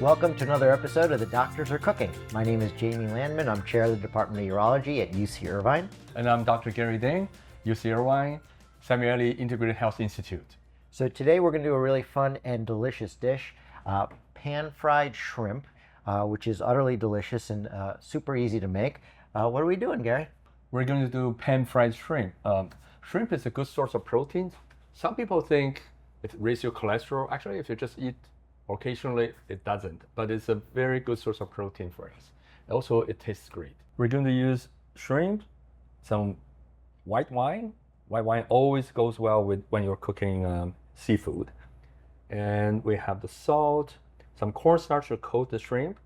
Welcome to another episode of The Doctors Are Cooking. My name is Jamie Landman. I'm chair of the Department of Urology at UC Irvine. And I'm Dr. Gary Ding, UC Irvine, Samueli Integrated Health Institute. So today we're going to do a really fun and delicious dish, pan-fried shrimp, which is utterly delicious and super easy to make. What are we doing, Gary? We're going to do pan-fried shrimp. Shrimp is a good source of protein. Some people think it raises your cholesterol. Actually, if you just eat occasionally, it doesn't. But it's a very good source of protein for us. Also, it tastes great. We're going to use shrimp, some white wine. White wine always goes well with when you're cooking seafood. And we have the salt, some cornstarch to coat the shrimp,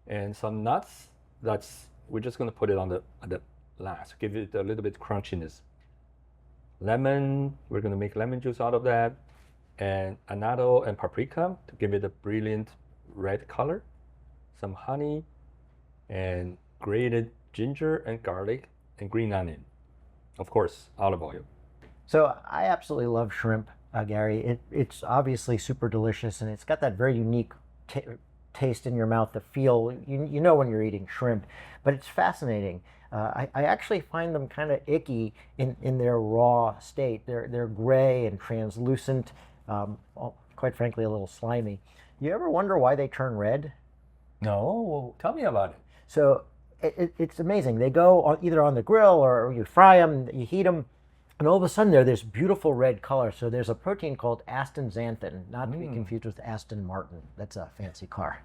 and some nuts. We're just going to put it on the last, give it a little bit crunchiness. Lemon, we're going to make lemon juice out of that, and annatto and paprika to give it a brilliant red color. Some honey, and grated ginger and garlic and green onion. Of course, olive oil. So I absolutely love shrimp, Gary. It's obviously super delicious, and it's got that very unique taste in your mouth, the feel. You know when you're eating shrimp, but it's fascinating. I actually find them kind of icky in their raw state. They're gray and translucent, quite frankly a little slimy. You ever wonder why they turn red? No, well, tell me about it. So it's amazing. They go either on the grill or you fry them, you heat them, and all of a sudden they're this beautiful red color. So there's a protein called astaxanthin, not to be confused with Aston Martin. That's a fancy car.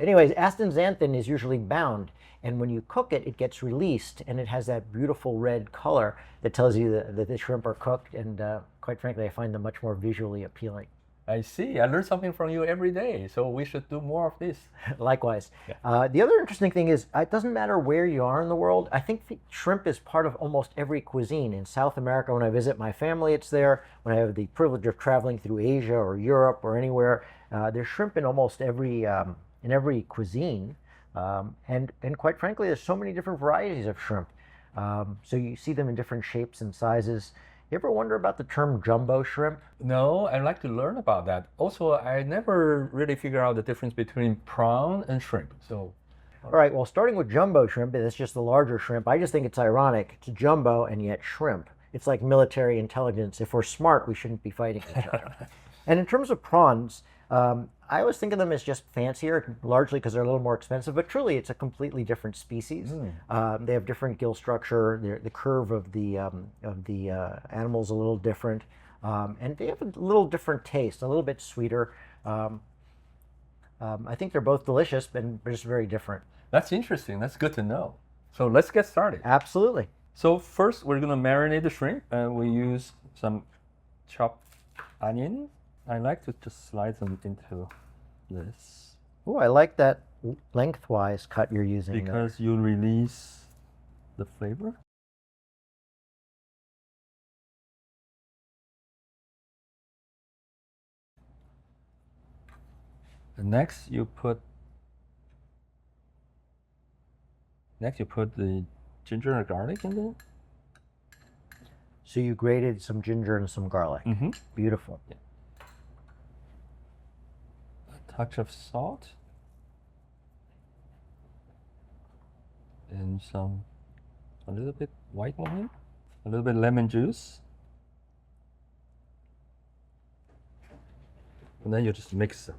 Anyways, astaxanthin is usually bound, and when you cook it, it gets released, and it has that beautiful red color that tells you that the shrimp are cooked, and quite frankly, I find them much more visually appealing. I see. I learn something from you every day, so we should do more of this. Likewise. Yeah. The other interesting thing is it doesn't matter where you are in the world. I think shrimp is part of almost every cuisine. In South America, when I visit my family, it's there. When I have the privilege of traveling through Asia or Europe or anywhere, there's shrimp in almost every cuisine. And quite frankly, there's so many different varieties of shrimp. So you see them in different shapes and sizes. You ever wonder about the term jumbo shrimp? No, I'd like to learn about that. Also, I never really figure out the difference between prawn and shrimp. So, all right, well, starting with jumbo shrimp, that's just the larger shrimp. I just think it's ironic. It's jumbo and yet shrimp. It's like military intelligence. If we're smart, we shouldn't be fighting each other. And in terms of prawns, I always think of them as just fancier, largely because they're a little more expensive, but truly it's a completely different species. They have different gill structure. The curve of the animal is a little different, and they have a little different taste, a little bit sweeter. I think they're both delicious, but just very different. That's interesting. That's good to know. So let's get started. Absolutely. So first, we're going to marinate the shrimp, and we use some chopped onion. I like to just slice them into this. Oh, I like that lengthwise cut you're using. Because you release the flavor. And next you put the ginger and garlic in there. So you grated some ginger and some garlic. Mm-hmm. Beautiful. Yeah. Touch of salt and a little bit white wine, a little bit lemon juice, and then you just mix them.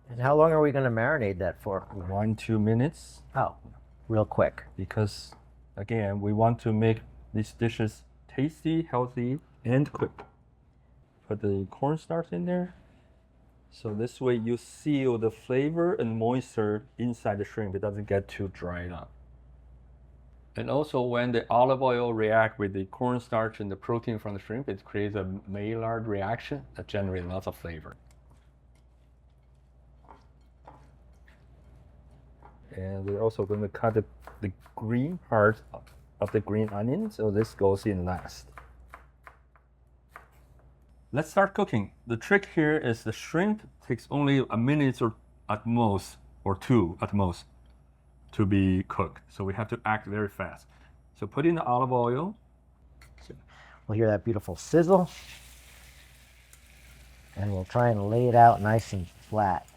And how long are we going to marinate that for? 1-2 minutes. Oh, real quick. Because again, we want to make these dishes tasty, healthy, and quick. Put the cornstarch in there. So this way you seal the flavor and moisture inside the shrimp. It doesn't get too dried up. And also when the olive oil reacts with the cornstarch and the protein from the shrimp, it creates a Maillard reaction that generates lots of flavor. And we're also going to cut the green part of the green onion, so this goes in last. Let's start cooking. The trick here is the shrimp takes only a minute or at most, or two at most. to be cooked. So we have to act very fast. So put in the olive oil. We'll hear that beautiful sizzle. And we'll try and lay it out nice and flat.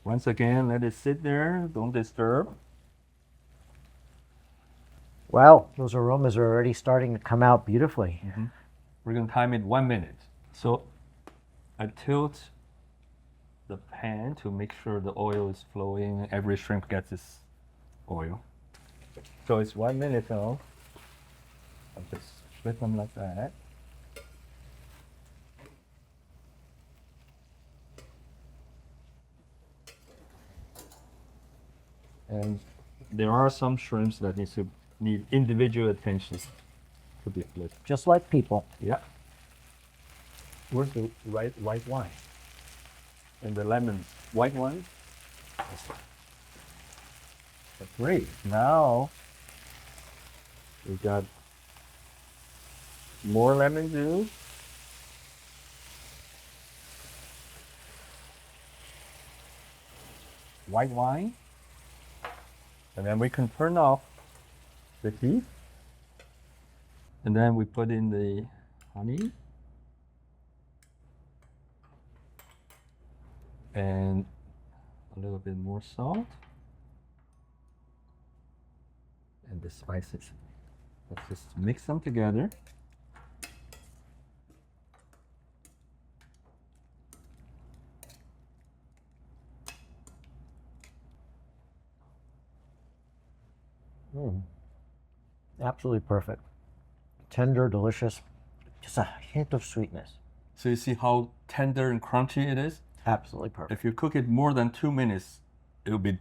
Once again, let it sit there, don't disturb. Wow, those aromas are already starting to come out beautifully. We're gonna time it 1 minute. So I tilt the pan to make sure the oil is flowing. Every shrimp gets this oil. So it's 1 minute now. I'll just split them like that. And there are some shrimps that need individual attention to be split. Just like people. Yeah. Where's the white wine? And the lemon. White wine? That's great. Now we got more lemon juice. White wine. And then we can turn off the heat. And then we put in the honey. And a little bit more salt. And the spices. Let's just mix them together. Absolutely perfect. Tender, delicious, just a hint of sweetness. So you see how tender and crunchy it is? Absolutely perfect. If you cook it more than 2 minutes, it will be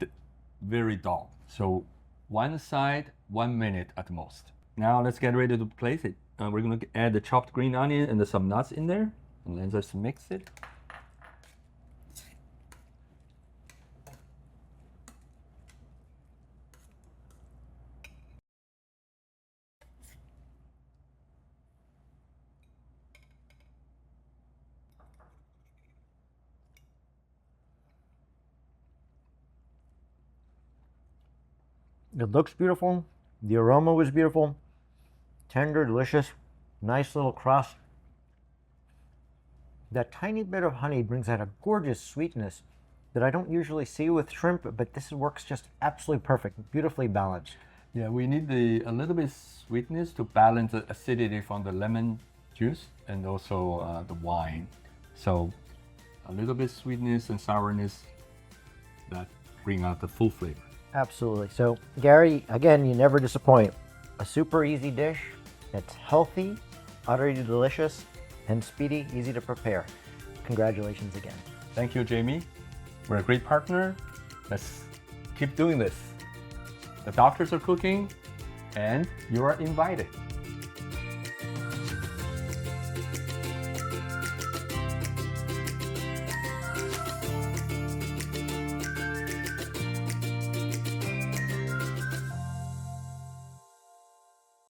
very dull. So one side, 1 minute at most. Now let's get ready to place it. We're going to add the chopped green onion and some nuts in there. And then just mix it. It looks beautiful. The aroma was beautiful. Tender, delicious, nice little crust. That tiny bit of honey brings out a gorgeous sweetness that I don't usually see with shrimp, but this works just absolutely perfect, beautifully balanced. Yeah, we need a little bit sweetness to balance the acidity from the lemon juice and also the wine. So a little bit sweetness and sourness that bring out the full flavor. Absolutely. So, Gary, again, you never disappoint. A super easy dish that's healthy, utterly delicious, and speedy, easy to prepare. Congratulations again. Thank you, Jamie. We're a great partner. Let's keep doing this. The doctors are cooking, and you are invited.